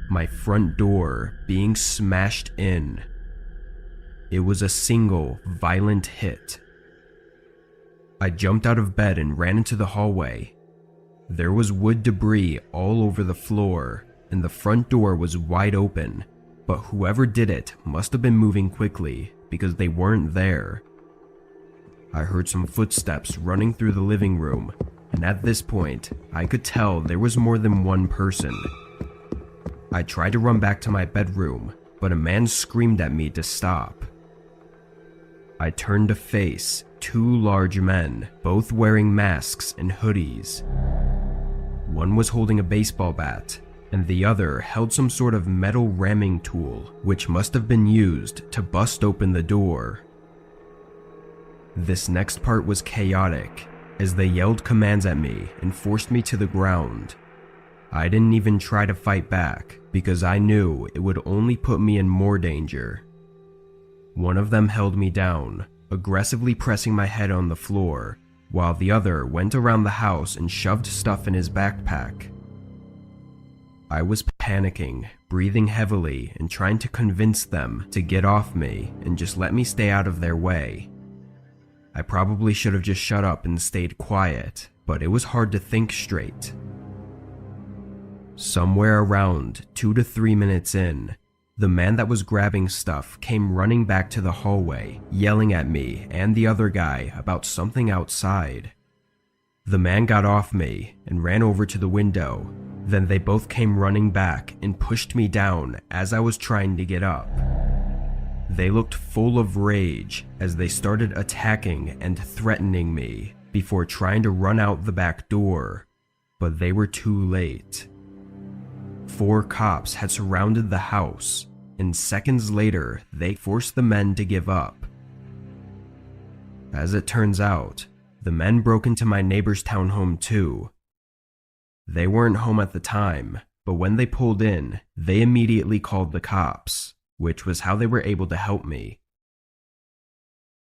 my front door being smashed in. It was a single, violent hit. I jumped out of bed and ran into the hallway. There was wood debris all over the floor, and the front door was wide open, but whoever did it must have been moving quickly because they weren't there. I heard some footsteps running through the living room, and at this point, I could tell there was more than one person. I tried to run back to my bedroom, but a man screamed at me to stop. I turned to face two large men, both wearing masks and hoodies. One was holding a baseball bat, and the other held some sort of metal ramming tool, which must have been used to bust open the door. This next part was chaotic, as they yelled commands at me and forced me to the ground. I didn't even try to fight back, because I knew it would only put me in more danger. One of them held me down, aggressively pressing my head on the floor, while the other went around the house and shoved stuff in his backpack. I was panicking, breathing heavily, and trying to convince them to get off me and just let me stay out of their way. I probably should have just shut up and stayed quiet, but it was hard to think straight. Somewhere around 2 to 3 minutes in, the man that was grabbing stuff came running back to the hallway, yelling at me and the other guy about something outside. The man got off me and ran over to the window. Then they both came running back and pushed me down as I was trying to get up. They looked full of rage as they started attacking and threatening me before trying to run out the back door, but they were too late. 4 cops had surrounded the house, and seconds later they forced the men to give up. As it turns out, the men broke into my neighbor's townhome too. They weren't home at the time, but when they pulled in, they immediately called the cops, which was how they were able to help me.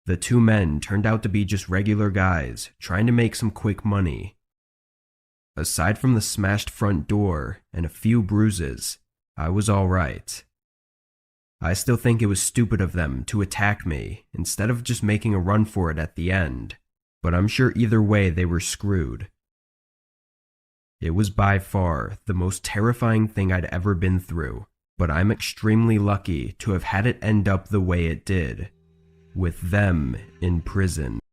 The 2 men turned out to be just regular guys trying to make some quick money. Aside from the smashed front door and a few bruises, I was alright. I still think it was stupid of them to attack me instead of just making a run for it at the end, but I'm sure either way they were screwed. It was by far the most terrifying thing I'd ever been through, but I'm extremely lucky to have had it end up the way it did, with them in prison.